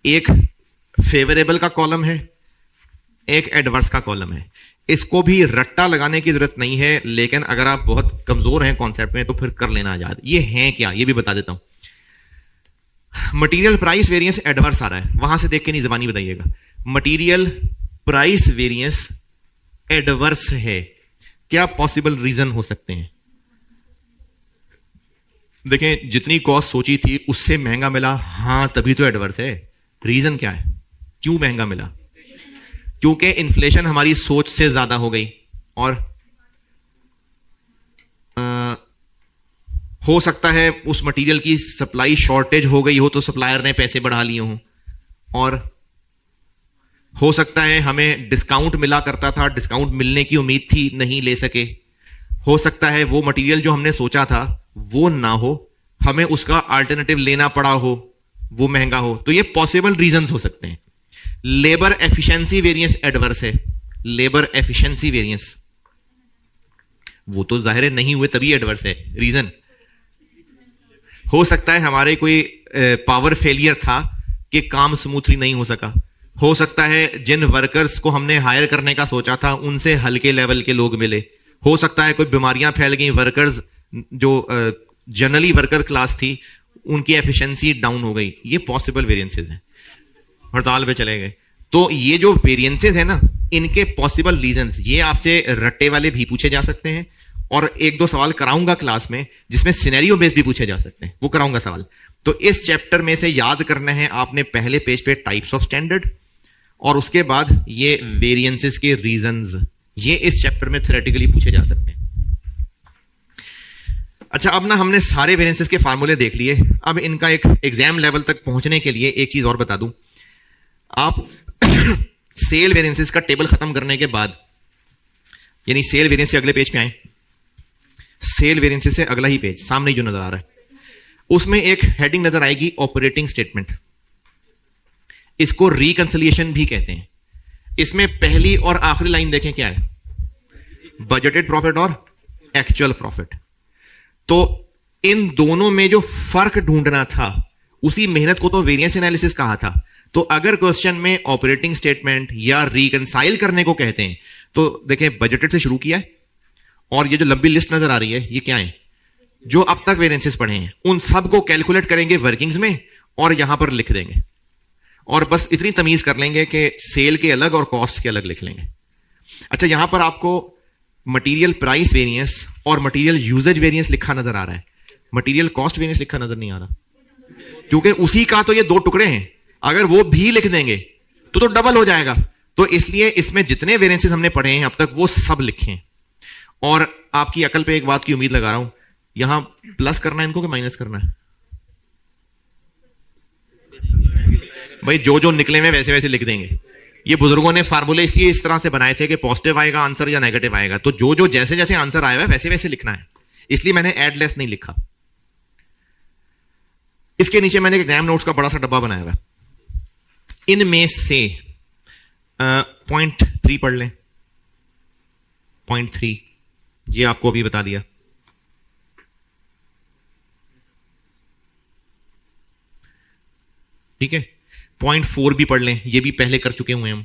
एक फेवरेबल का कॉलम है, एक एडवर्स का कॉलम है। इसको भी रट्टा लगाने की जरूरत नहीं है, लेकिन अगर आप बहुत कमजोर हैं कॉन्सेप्ट में तो फिर कर लेना याद। ये है क्या, ये भी बता देता हूं। मटीरियल प्राइस वेरिएंस एडवर्स आ रहा है, वहां से देख के नहीं जबानी बताइएगा। मटीरियल प्राइस वेरिएंस एडवर्स है, क्या पॉसिबल रीजन हो सकते हैं? देखें, जितनी कॉस्ट सोची थी उससे महंगा मिला, हां तभी तो एडवर्स है। रीजन क्या है, क्यों महंगा मिला? क्योंकि इन्फ्लेशन हमारी सोच से ज्यादा हो गई, और हो सकता है उस मटेरियल की सप्लाई शॉर्टेज हो गई हो तो सप्लायर ने पैसे बढ़ा लिए हों, और हो सकता है हमें डिस्काउंट मिला करता था, डिस्काउंट मिलने की उम्मीद थी, नहीं ले सके। हो सकता है वो मटेरियल जो हमने सोचा था वो ना हो, हमें उसका अल्टरनेटिव लेना पड़ा हो, वो महंगा हो। तो ये पॉसिबल रीजंस हो सकते हैं। लेबर एफिशिएंसी वेरिएंस एडवर्स है। लेबर एफिशिएंसी वेरिएंस, वो तो जाहिर है नहीं हुए तभी एडवर्स है। रीजन हो सकता है हमारे कोई पावर फेलियर था कि काम स्मूथली नहीं हो सका। हो सकता है जिन वर्कर्स को हमने हायर करने का सोचा था उनसे हल्के लेवल के लोग मिले। हो सकता है कोई बीमारियां फैल गई, वर्कर्स जो जनरली वर्कर क्लास थी उनकी एफिशिएंसी डाउन हो गई। ये पॉसिबल वेरिएंसेस हैं, हड़ताल पे चले गए। तो ये जो वेरिएंसेस है ना, इनके पॉसिबल रीजंस, ये आपसे रट्टे वाले भी पूछे जा सकते हैं, और एक दो सवाल कराऊंगा क्लास में जिसमें सिनेरियो बेस्ड भी पूछे जा सकते हैं, वो कराऊंगा सवाल। तो इस चैप्टर में से याद करना है आपने पहले पेज पे टाइप्स ऑफ स्टैंडर्ड, और उसके बाद ये वेरिएंसेस के रीजंस, ये इस चैप्टर में थ्योरेटिकली पूछे जा सकते हैं। अच्छा, अब ना हमने सारे वेरिएंसेस के फार्मूले देख लिए। अब इनका एक एग्जाम लेवल तक पहुंचने के लिए एक चीज और बता दूं। आप सेल वेरिएंसेस का टेबल खत्म करने के बाद, यानी सेल वेरिएंस से अगले पेज पे आए, सेल वेरिएंसेस से अगला ही पेज सामने जो नजर आ रहा है, उसमें एक हेडिंग नजर आएगी ऑपरेटिंग स्टेटमेंट। इसको रिकंसिलिएशन भी कहते हैं। इसमें पहली और आखिरी लाइन देखें क्या है, बजटेड प्रॉफिट और एक्चुअल प्रॉफिट। तो इन दोनों में जो फर्क ढूंढना था, उसी मेहनत को तो वेरिएंस एनालिसिस कहा था। तो अगर क्वेश्चन में ऑपरेटिंग स्टेटमेंट या रिकंसाइल करने को कहते हैं, तो देखें बजटेड से शुरू किया है, और ये जो लंबी लिस्ट नजर आ रही है ये क्या है, जो अब तक वेरिएंसेस पढ़े हैं उन सब को कैलकुलेट करेंगे वर्किंग्स में और यहां पर लिख देंगे, और बस इतनी तमीज कर लेंगे कि सेल के अलग और कॉस्ट के अलग लिख लेंगे। अच्छा, यहां पर आपको मटेरियल प्राइस वेरिएंस और मटेरियल यूजेज वेरिएंस लिखा नजर आ रहा है, मटेरियल कॉस्ट वेरिएंस लिखा नजर नहीं आ रहा, क्योंकि उसी का तो ये दो टुकड़े हैं। अगर वो भी लिख देंगे तो डबल हो जाएगा। तो इसलिए इसमें जितने वेरिएंसेस हमने पढ़े हैं अब तक वो सब लिखे हैं। और आपकी अकल पे एक बात की उम्मीद लगा रहा हूं, यहां प्लस करना है इनको कि माइनस करना है? भाई जो जो निकले में वैसे वैसे लिख देंगे। ये बुजुर्गों ने फार्मूले इसलिए इस तरह से बनाए थे कि पॉजिटिव आएगा आंसर या नेगेटिव आएगा, तो जो जो जैसे जैसे आंसर आया है वैसे वैसे लिखना है। इसलिए मैंने एड लेस नहीं लिखा। इसके नीचे मैंने एग्जाम नोट्स का बड़ा सा डब्बा बनाया हुआ है। इनमें से पॉइंट 3 पढ़ लें। पॉइंट 3 ये आपको अभी बता दिया। ठीक है, पॉइंट 4 भी पढ़ लें, ये भी पहले कर चुके हुए हम।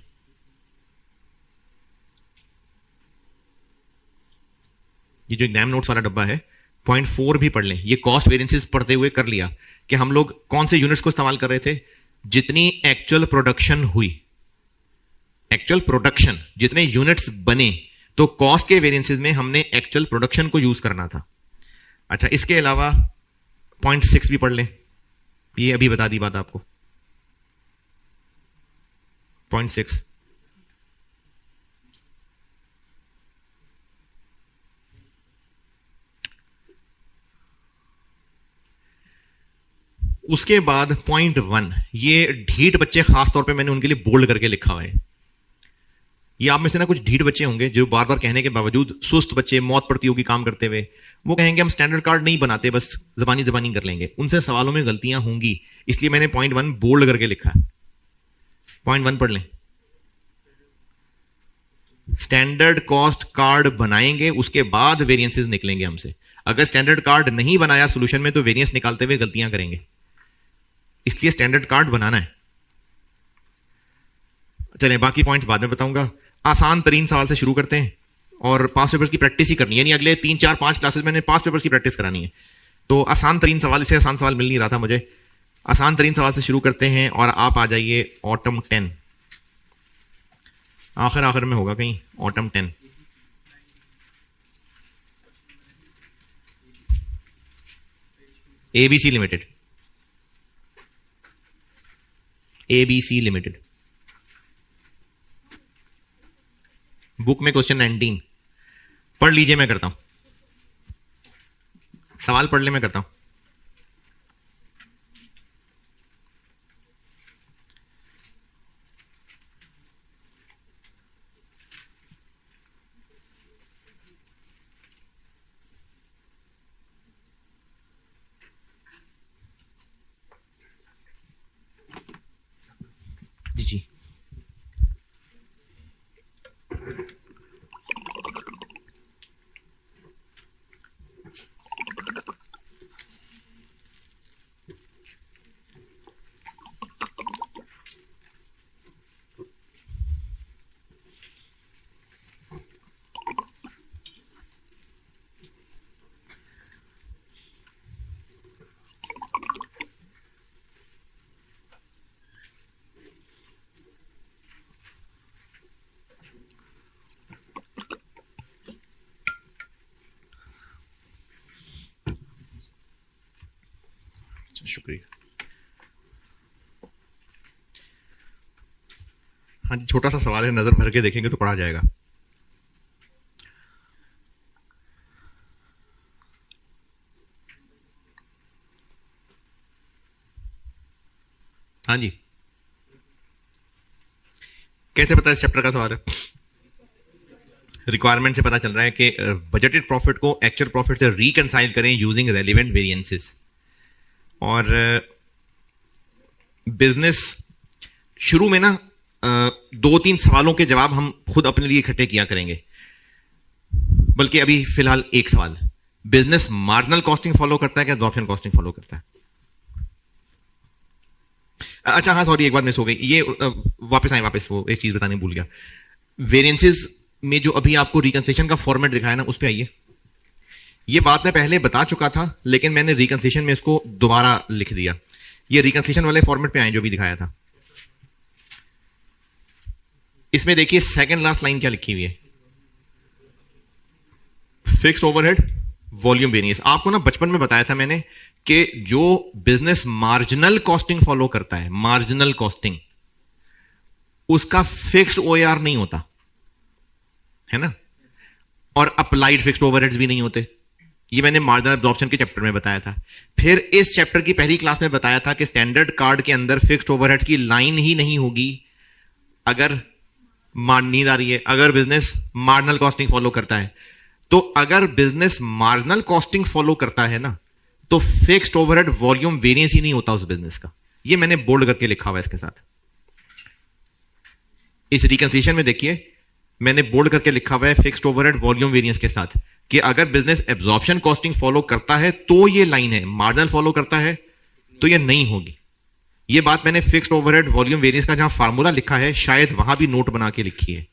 ये जो एग्जाम नोट्स वाला डब्बा है, पॉइंट 4 भी पढ़ लें। ये कॉस्ट वेरिएंसेस पढ़ते हुए कर लिया कि हम लोग कौन से यूनिट्स को इस्तेमाल कर रहे थे, जितनी एक्चुअल प्रोडक्शन हुई, एक्चुअल प्रोडक्शन जितने यूनिट्स बने, तो कॉस्ट के वेरिएंसेस में हमने एक्चुअल प्रोडक्शन को यूज करना था। अच्छा, इसके अलावा पॉइंट 6 भी पढ़ लें, ये अभी बता दी बात आपको। पॉइंट 6 उसके बाद पॉइंट 1, ये ढीठ बच्चे खास तौर पे मैंने उनके लिए बोल्ड करके लिखा हुआ है। ये आप में से ना कुछ ढीठ बच्चे होंगे जो बार बार कहने के बावजूद, सुस्त बच्चे मौत पड़ती होगी काम करते हुए, वो कहेंगे हम स्टैंडर्ड कार्ड नहीं बनाते, बस जबानी जबानी कर लेंगे। उनसे सवालों में गलतियां होंगी, इसलिए मैंने पॉइंट 1 बोल्ड करके लिखा है। पॉइंट 1 पढ़ लें। स्टैंडर्ड कॉस्ट कार्ड बनाएंगे, उसके बाद वेरिएंसेस निकलेंगे हमसे। अगर स्टैंडर्ड कार्ड नहीं बनाया सोल्यूशन में, तो वेरिएंस निकालते हुए गलतियां करेंगे, इसलिए स्टैंडर्ड कार्ड बनाना है। चलें, बाकी पॉइंट्स बाद में बताऊंगा। आसान तरीन सवाल से शुरू करते हैं, और पास पेपर्स की प्रैक्टिस ही करनी है, यानी अगले 3 4 5 क्लासेस मैंने पास पेपर्स की प्रैक्टिस करानी है। तो आसान तरीन सवाल, इससे आसान सवाल मिल नहीं रहा था मुझे। आसान तरीन सवाल से शुरू करते हैं, और आप आ जाइए ऑटम 10, आखिर में होगा कहीं autumn 10। ABC limited, ABC limited, book में क्वेश्चन 19 पढ़ लीजिए, मैं करता हूं सवाल, पढ़ ले मैं करता हूं। जी जी, शुक्रिया। हाँ जी, छोटा सा सवाल है, नजर भर के देखेंगे तो पढ़ा जाएगा। हाँ जी, कैसे पता इस चैप्टर का सवाल है? रिक्वायरमेंट से पता चल रहा है कि बजटेड प्रॉफिट को एक्चुअल प्रॉफिट से रिकंसाइल करें यूजिंग रेलिवेंट वेरिएंसेस। और बिजनेस शुरू में ना 2-3 सवालों के जवाब हम खुद अपने लिए इकट्ठे किया करेंगे, बल्कि अभी फिलहाल एक सवाल, बिजनेस मार्जिनल कॉस्टिंग फॉलो करता है क्या एब्जॉर्प्शन कॉस्टिंग फॉलो करता है? अच्छा हाँ सॉरी, एक बात मिस हो गई, ये वापस वो एक चीज बताने भूल गया। वेरिएंसेस में जो अभी आपको रिकंसिलेशन का फॉर्मेट दिखाया ना, उस पे आइए। ये बात मैं पहले बता चुका था, लेकिन मैंने रिकंसिलेशन में इसको दोबारा लिख दिया। ये रिकंसिलेशन वाले फॉर्मेट पे आए जो भी दिखाया था। इसमें देखिए सेकंड लास्ट लाइन क्या लिखी हुई है, फिक्स्ड ओवरहेड वॉल्यूम वेरिएंस। आपको ना बचपन में बताया था मैंने कि जो बिजनेस मार्जिनल कॉस्टिंग फॉलो करता है, मार्जिनल कॉस्टिंग, उसका फिक्स्ड ओएआर नहीं होता है ना, और अप्लाइड फिक्स्ड ओवरहेड्स भी नहीं होते। ये मैंने मार्जिनल एब्जॉर्प्शन के चैप्टर में बताया था। फिर इस चैप्टर की पहली क्लास में बताया था कि स्टैंडर्ड कार्ड के अंदर फिक्स्ड ओवरहेड्स की लाइन ही नहीं होगी अगर नींद आ रही है, अगर बिजनेस मार्जिनल कॉस्टिंग फॉलो करता है। तो अगर बिजनेस मार्जिनल कॉस्टिंग फॉलो करता है ना, तो फिक्स्ड ओवरहेड वॉल्यूम वेरिएंस ही नहीं होता उस बिजनेस का। ये मैंने बोल्ड करके लिखा हुआ है इसके साथ। इस रिकंसिलेशन में देखिए मैंने बोल्ड करके लिखा हुआ है फिक्स्ड ओवरहेड वॉल्यूम वेरिएंस के साथ, कि अगर बिजनेस एब्जॉर्प्शन कॉस्टिंग फॉलो करता है तो ये लाइन है, मार्जिनल फॉलो करता है तो ये नहीं होगी। ये बात मैंने फिक्स्ड ओवरहेड वॉल्यूम वेरिएंस का जहां फार्मूला लिखा है, शायद वहां भी नोट बना के लिखी है।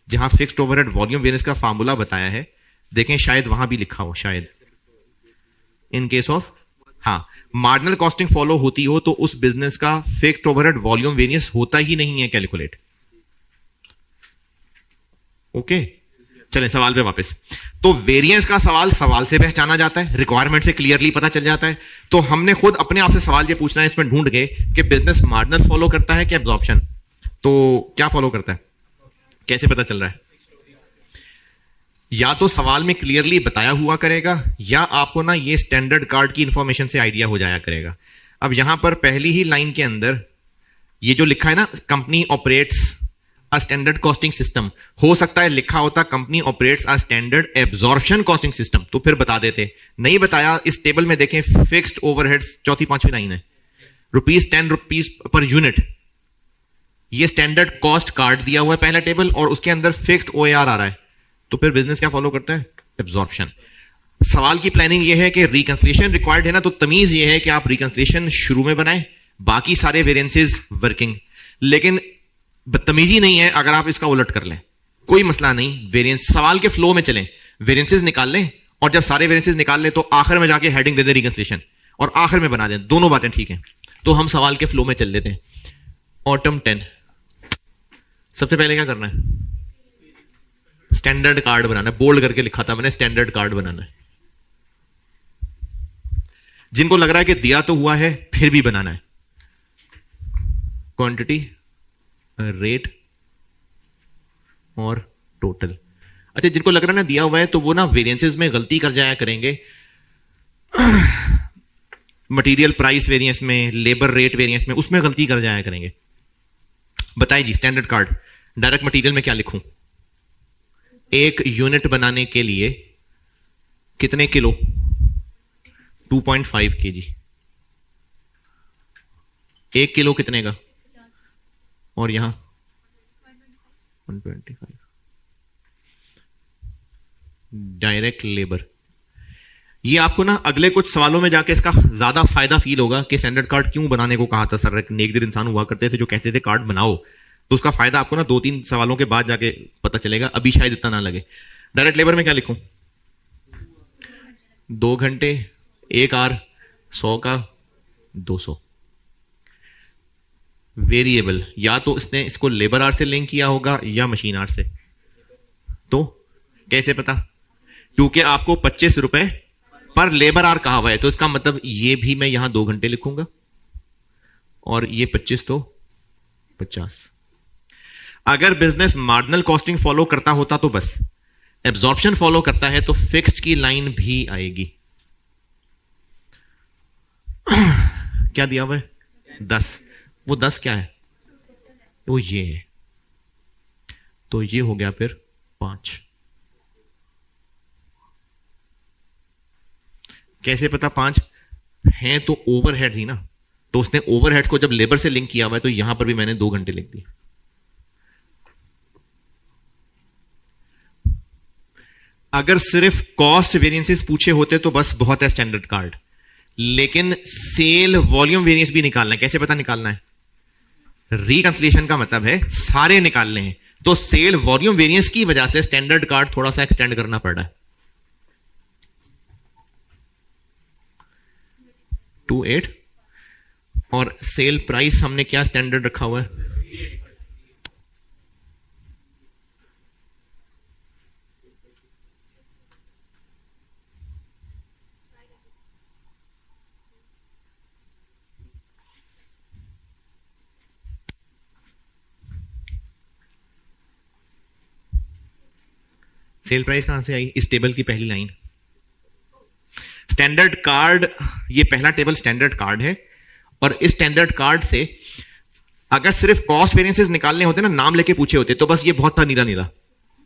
जहां फिक्स्ड ओवरहेड वॉल्यूम वेरिएंस का फार्मूला बताया है, देखें शायद वहां भी लिखा हो, शायद इन केस ऑफ हाँ मार्जिनल कॉस्टिंग फॉलो होती हो तो उस बिजनेस का फिक्स्ड ओवरहेड वॉल्यूम वेरिएंस होता ही नहीं है कैलकुलेट। ओके, चलें सवाल पे वापस। तो वेरिएंस का सवाल से पहचाना जाता है, रिक्वायरमेंट से क्लियरली पता चल जाता है। तो हमने खुद अपने आप से सवाल ये पूछना है इसमें ढूंढ के कि बिजनेस मार्जिनल फॉलो करता है कि एब्जॉर्प्शन। तो क्या फॉलो करता है, कैसे पता चल रहा है? या तो सवाल में क्लियरली बताया हुआ करेगा, या आपको ना ये स्टैंडर्ड कार्ड की इंफॉर्मेशन से आइडिया हो जाया करेगा। अब यहां पर पहली ही लाइन के अंदर ये जो लिखा है ना, company operates a standard costing system, हो सकता है लिखा होता company operates a standard absorption costing system, तो फिर बता देते। नहीं बताया। इस टेबल में देखें फिक्स्ड ओवरहेड्स, चौथी पांचवी लाइन है, ₹10 पर यूनिट। ये स्टैंडर्ड कॉस्ट कार्ड दिया हुआ है पहला टेबल, और उसके अंदर फिक्स्ड ओएआर आ रहा है। तो फिर बिजनेस क्या फॉलो करता है? एब्जॉर्प्शन। सवाल की प्लानिंग ये है कि रिकंसिलेशन रिक्वायर्ड है ना, तो तमीज ये है कि आप रिकंसिलेशन शुरू में बनाएं, बाकी सारे वेरिएंसेस वर्किंग। लेकिन बदतमीजी नहीं है अगर आप इसका उलट कर लें, कोई मसला नहीं। वेरिएंस सवाल के फ्लो में चलें, वेरिएंसेस निकाल लें, और जब सारे वेरिएंसेस निकाल लें तो आखिर में जाके हेडिंग दे दें रिकंसिलेशन, और आखिर में बना दें। दोनों बातें ठीक हैं। तो हम सवाल के फ्लो में चल लेते हैं। ऑटम 10, सबसे पहले क्या करना है? स्टैंडर्ड कार्ड बनाना है। बोल्ड करके लिखा था मैंने, स्टैंडर्ड कार्ड बनाना है। जिनको लग रहा है कि दिया तो हुआ है फिर भी बनाना है, क्वांटिटी, रेट और टोटल। अच्छा, जिनको लग रहा है ना दिया हुआ है, तो वो ना वेरिएंसेस में गलती कर जाया करेंगे। मटेरियल प्राइस वेरिएंस में, लेबर रेट वेरिएंस में, उसमें गलती कर जाया करेंगे। बताइए जी, स्टैंडर्ड कार्ड डायरेक्ट मटेरियल में क्या लिखूं? एक यूनिट बनाने के लिए कितने किलो? 2.5 kg। 1 किलो कितने का? और यहां 125। Direct labour. ये आपको ना अगले कुछ सवालों में जाके इसका ज्यादा फायदा फील होगा कि स्टैंडर्ड कार्ड क्यों बनाने को कहा था सर। एक दिन इंसान हुआ करते थे जो कहते थे कार्ड बनाओ, तो उसका फायदा आपको ना 2-3 सवालों के बाद जाके पता चलेगा, अभी शायद इतना ना लगे। डायरेक्ट लेबर में क्या लिखूं? 2 घंटे, 1 आवर, 100 का 200। वेरिएबल, या तो इसने इसको लेबर आवर से लिंक किया होगा या मशीन आवर से। तो कैसे पता? क्योंकि आपको 25 रुपए पर लेबर आवर कहा हुआ है, तो इसका मतलब ये भी मैं यहां 2 घंटे लिखूंगा और ये 25 तो 50। अगर बिजनेस मार्जिनल कॉस्टिंग फॉलो करता होता तो बस, एब्जॉर्प्शन फॉलो करता है तो फिक्स्ड की लाइन भी आएगी। क्या दिया हुआ है? 10। वो 10 क्या है? वो ये है, तो ये हो गया फिर 5। कैसे पता 5 हैं? तो ओवरहेड्स ही ना, तो उसने ओवरहेड्स को जब लेबर से लिंक किया हुआ है तो यहां पर भी मैंने 2 घंटे लिख दिए। अगर सिर्फ कॉस्ट वेरिएंसेस पूछे होते तो बस बहुत है स्टैंडर्ड कार्ड, लेकिन सेल वॉल्यूम वेरिएंस भी निकालना है। कैसे पता निकालना है? रिकंसिलिएशन का मतलब है सारे निकालने हैं, तो सेल वॉल्यूम वेरिएंस की वजह से स्टैंडर्ड कार्ड थोड़ा सा एक्सटेंड करना पड़ रहा है। 28 और सेल प्राइस हमने क्या स्टैंडर्ड रखा हुआ है? सेल प्राइस कहां से आई? इस टेबल की पहली लाइन। स्टैंडर्ड कार्ड, ये पहला टेबल स्टैंडर्ड कार्ड है, और इस स्टैंडर्ड कार्ड से अगर सिर्फ कॉस्ट वेरिएंसेस निकालने होते ना, नाम लेके पूछे होते तो बस ये बहुत था नीला नीला,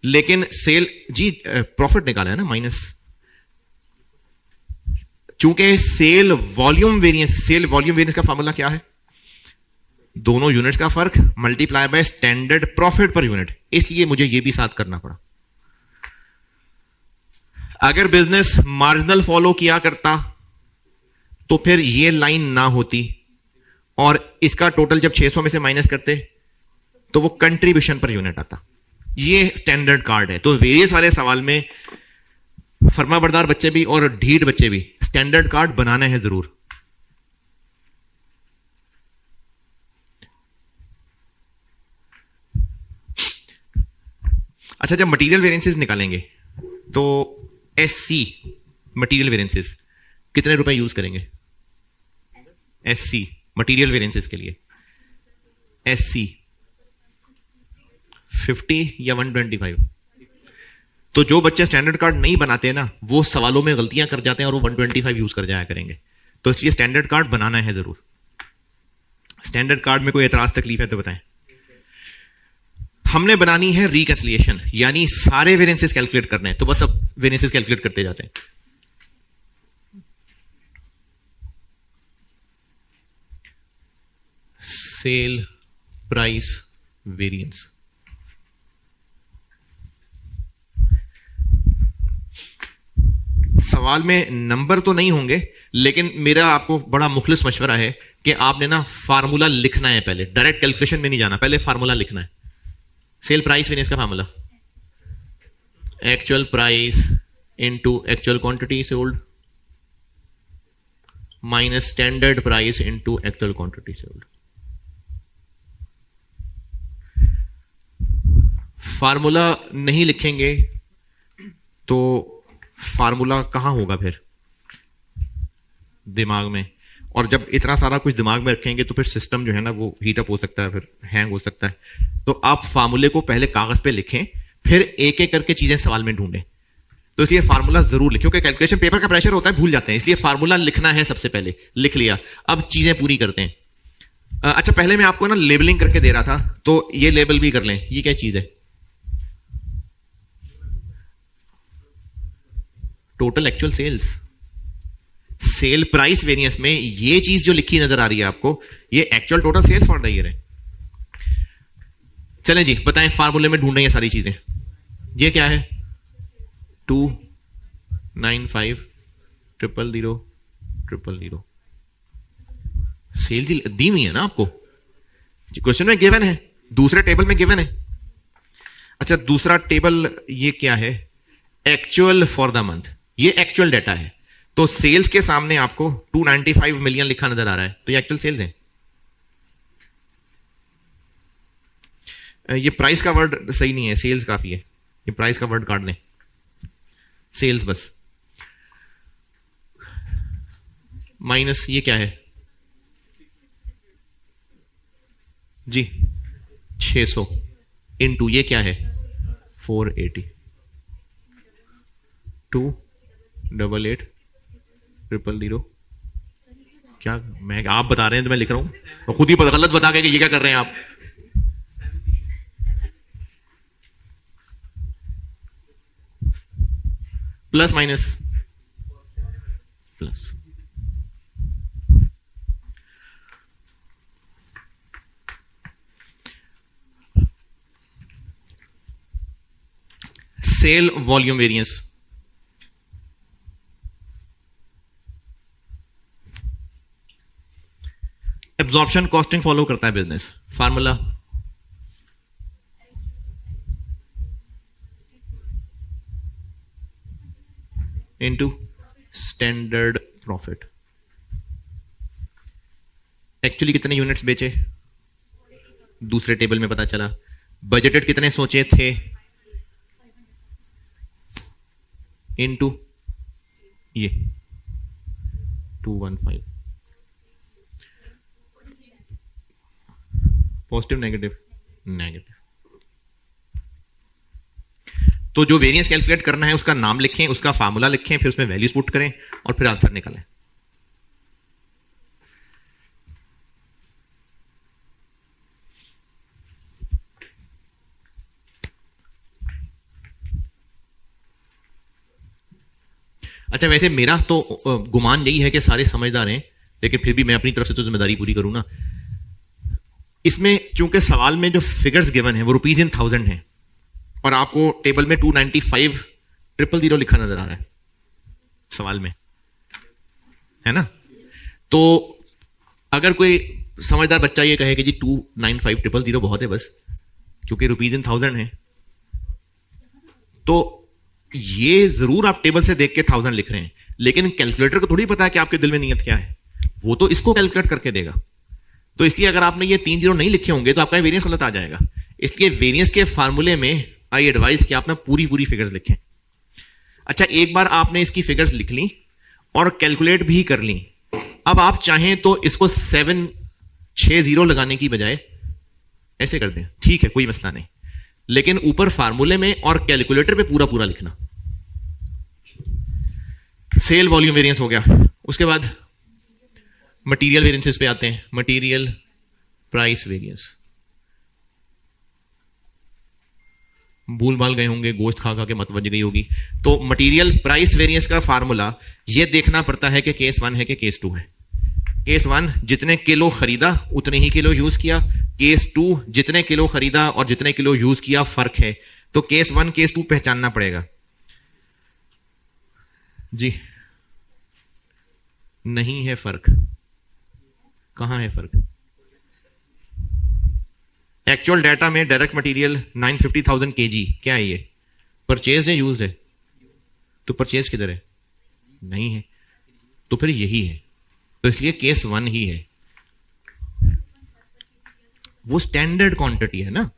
लेकिन सेल जी प्रॉफिट निकाला है ना माइनस, चूंकि सेल वॉल्यूम वेरिएंस का फार्मूला क्या है? दोनों यूनिट्स का फर्क multiply by standard profit per unit, इसलिए मुझे यह भी साथ करना पड़ा। अगर बिजनेस मार्जिनल फॉलो किया करता तो फिर ये लाइन ना होती, और इसका टोटल जब 600 में से माइनस करते तो वो कंट्रीब्यूशन पर यूनिट आता। ये स्टैंडर्ड कार्ड है। तो वेरियस वाले सवाल में फर्माबरदार बच्चे भी और ढीठ बच्चे भी स्टैंडर्ड कार्ड बनाना है जरूर। अच्छा, जब मटेरियल वेरिएंसेस निकालेंगे तो एससी मटेरियल वेरिएंसेस कितने रुपए यूज करेंगे? एससी मटेरियल वेरिएंसेस के लिए एससी 50 या 125। तो जो बच्चे स्टैंडर्ड कार्ड नहीं बनाते हैं ना, वो सवालों में गलतियां कर जाते हैं और वो 125 यूज कर जाया करेंगे। तो इसलिए स्टैंडर्ड कार्ड बनाना है जरूर। स्टैंडर्ड कार्ड में कोई एतराज तकलीफ है तो बताएं। हमने बनानी है रिकंसिलिएशन, यानी सारे वेरिएंसेस कैलकुलेट करने हैं, तो बस अब वेरिएंसेस कैलकुलेट करते जाते हैं। सेल प्राइस वेरिएंस, सवाल में नंबर तो नहीं होंगे, लेकिन मेरा आपको बड़ा मुखलिस मशवरा है कि आपने ना फार्मूला लिखना है पहले, डायरेक्ट कैलकुलेशन में नहीं जाना, पहले फार्मूला लिखना है। सेल प्राइस वेरिएंस का formula actual price into actual quantity sold minus standard price into actual quantity sold. Formula नहीं लिखेंगे तो फार्मूला कहां होगा फिर दिमाग में, और जब इतना सारा कुछ दिमाग में रखेंगे तो फिर सिस्टम जो है ना वो हीटअप हो सकता है, फिर हैंग हो सकता है। तो आप फार्मूले को पहले कागज पे लिखें, फिर एक एक करके चीजें सवाल में ढूंढें। तो इसलिए फार्मूला जरूर लिखें, क्योंकि कैलकुलेशन पेपर का प्रेशर होता है, भूल जाते हैं, इसलिए फार्मूला लिखना है सबसे पहले। लिख लिया, अब चीजें पूरी करते हैं। अच्छा, पहले मैं आपको ना लेबलिंग करके दे रहा था, तो ये लेबल भी कर लें। ये क्या चीज है? Total actual sales. Sale price variance में ये चीज जो लिखी नजर आ रही है आपको, ये actual total sales for the year है। चलें जी, बताएं फार्मूले में ढूंढें ये सारी चीजें। ये क्या है? 295 000 000। सेल दी हुई है ना आपको, क्वेश्चन में गिवन है, दूसरे टेबल में गिवन है। अच्छा, दूसरा टेबल ये क्या है? Actual for the month. ये एक्चुअल डाटा है, तो सेल्स के सामने आपको 295 मिलियन लिखा नजर आ रहा है, तो ये एक्चुअल सेल्स है। ये प्राइस का वर्ड सही नहीं है, सेल्स काफी है, ये प्राइस का वर्ड काट दें, सेल्स बस। माइनस ये क्या है जी 600 इनटू ये क्या है 480 288 क्या मैं आप बता रहे हैं तो मैं लिख रहा हूं तो खुद ही गलत बता के कि ये क्या कर रहे हैं आप plus minus plus sale volume variance absorption costing follow करता है business formula into standard profit actually कितने यूनिट्स बेचे दूसरे टेबल में पता चला बजटेड कितने सोचे थे इनटू ये 215 पॉजिटिव नेगेटिव नेगेटिव तो जो वेरिएंस कैलकुलेट करना है उसका नाम लिखें उसका फार्मूला लिखें फिर उसमें वैल्यूज पुट करें और फिर आंसर निकालें अच्छा वैसे मेरा तो गुमान यही है कि सारे समझदार हैं लेकिन फिर भी मैं अपनी तरफ से तो जिम्मेदारी पूरी करूं ना इसमें चूंकि सवाल में जो फिगर्स गिवन है वो रुपीज इन 1000 है और आपको टेबल में 295,000 लिखा नजर आ रहा है सवाल में है ना तो अगर कोई समझदार बच्चा ये कहे कि जी 295,000 बहुत है बस क्योंकि रुपीज इन 1000 है तो ये जरूर आप टेबल से देख के 1000 लिख रहे हैं लेकिन कैलकुलेटर को थोड़ी पता है कि आपके दिल में नीयत क्या है वो तो इसको कैलकुलेट करके देगा तो इसलिए अगर आपने ये 3 0 नहीं लिखे होंगे तो आपका वेरिएंस गलत आ जाएगा इसलिए वेरिएंस के फार्मूले में आई एडवाइस कि आप ना पूरी फिगर्स लिखें अच्छा एक बार आपने इसकी फिगर्स लिख ली और कैलकुलेट भी कर ली अब आप चाहें तो इसको 760 लगाने की बजाय ऐसे कर दें ठीक है कोई मसला नहीं लेकिन ऊपर फार्मूले में और कैलकुलेटर पे पूरा लिखना सेल वॉल्यूम वेरिएंस हो गया उसके बाद मटेरियल वेरिएंसेस पे आते हैं मटेरियल प्राइस वेरिएंस भूल भाल गए होंगे गोश्त खा के मत बज गई होगी तो मटेरियल प्राइस वेरिएंस का फार्मूला यह देखना पड़ता है कि केस 1 है कि केस 2 है केस 1 जितने किलो खरीदा उतने ही किलो यूज किया केस 2 जितने किलो खरीदा और जितने किलो यूज किया फर्क है तो केस 1 केस 2 पहचानना पड़ेगा जी नहीं है फर्क कहां है फर्क एक्चुअल डाटा में डायरेक्ट मटेरियल 950,000 केजी क्या है ये परचेज है यूज है तो परचेज किधर है नहीं है तो फिर यही है तो इसलिए केस 1 ही है वो स्टैंडर्ड क्वांटिटी है ना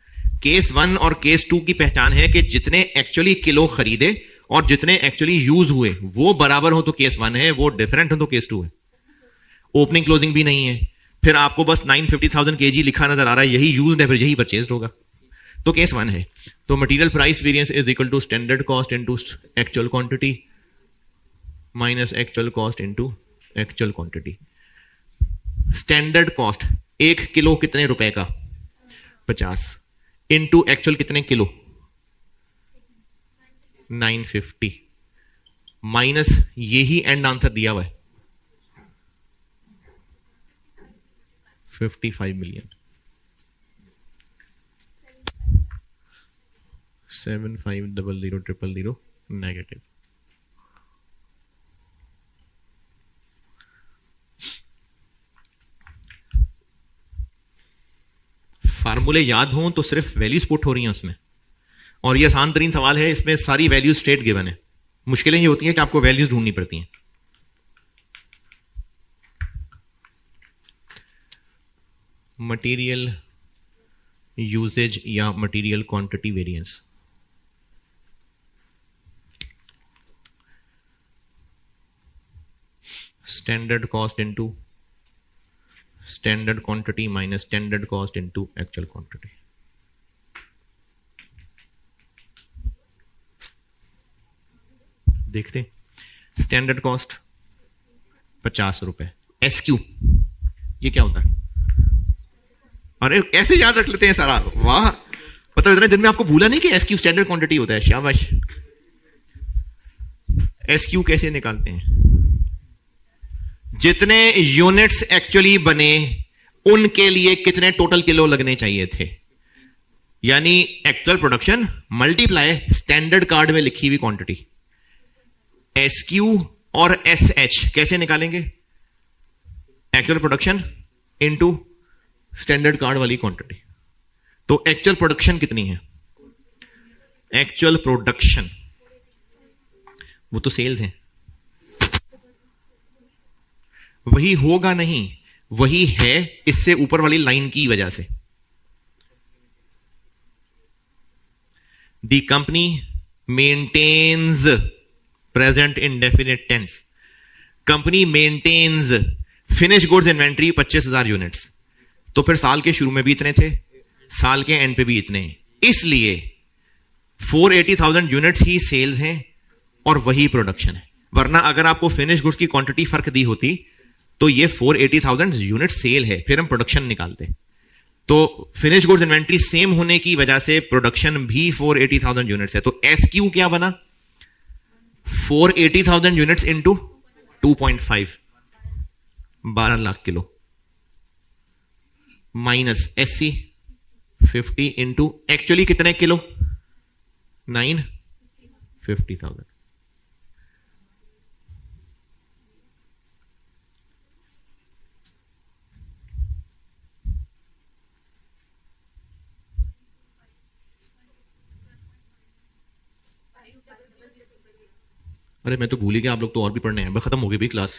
केस 1 और केस 2 की पहचान है कि जितने एक्चुअली किलो खरीदे और जितने एक्चुअली यूज हुए वो बराबर हो तो केस 1 है वो डिफरेंट हो तो केस 2 है ओपनिंग क्लोजिंग भी नहीं है फिर आपको बस 950,000 केजी लिखा नजर आ रहा है यही यूज है फिर यही परचेज होगा तो केस 1 है तो material price variance is equal to standard cost into actual quantity minus actual cost into actual quantity standard cost 1 kilo कितने रुपए का 50 इनटू एक्चुअल कितने किलो 950 माइनस यही एंड आंसर दिया हुआ है 55 मिलियन 750000 नेगेटिव फार्मूले याद हों तो सिर्फ वैल्यूज पुट हो रही हैं उसमें और ये आसान तरीन सवाल है इसमें सारी वैल्यूज स्टेट गिवन है मुश्किलें ये होती हैं कि आपको वैल्यूज ढूंढनी पड़ती हैं मटेरियल यूसेज या material quantity variance standard cost into standard quantity minus standard cost into actual quantity. देखते, स्टैंडर्ड कॉस्ट 50 रुपए, SQ ये क्या होता है? अरे ऐसे याद रख लेते हैं सारा, वाह। मतलब इतने दिन में आपको भूला नहीं कि SQ स्टैंडर्ड क्वांटिटी होता है, शाबाश। SQ कैसे निकालते हैं? जितने यूनिट्स एक्चुअली बने उनके लिए कितने टोटल किलो लगने चाहिए थे, यानी actual production multiply standard card में लिखी हुई क्वांटिटी। SQ और SH कैसे निकालेंगे? Actual production into standard card वाली क्वांटिटी। तो एक्चुअल प्रोडक्शन कितनी है? एक्चुअल प्रोडक्शन वो तो सेल्स है, वही होगा नहीं, वही है इससे ऊपर वाली लाइन की वजह से। The company maintains, present indefinite tense, company maintains finish goods inventory 25,000 units. तो फिर साल के शुरू में भी इतने थे, साल के एंड पे भी इतने, इसलिए 480,000 यूनिट्स ही सेल्स हैं और वही प्रोडक्शन है। वरना अगर आपको फिनिश गुड्स की क्वांटिटी फर्क दी होती तो ये 480,000 यूनिट सेल है, फिर हम प्रोडक्शन निकालते। तो फिनिश गुड्स इन्वेंट्री सेम होने की वजह से प्रोडक्शन भी 480,000 यूनिट्स है। तो SQ क्या बना? 480,000 units into 2.5, 12 lakh kilo, minus SC 50 into actually कितने किलो? 950,000। अरे मैं तो भूल ही गया, आप लोग तो और भी पढ़ने हैं। खत्म हो गई भी क्लास।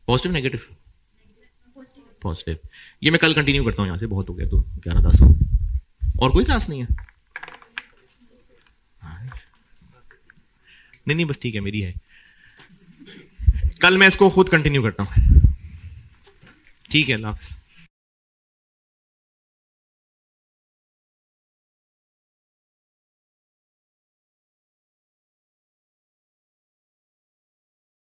Positive negative? पॉजिटिव। ये मैं कल कंटिन्यू करता हूं, यहां से बहुत हो गया, तो 11-10 और कोई क्लास नहीं है? नहीं बस ठीक है, मेरी है। कल मैं इसको खुद कंटिन्यू करता हूं, ठीक है। अल्लाह हाफ़िज़।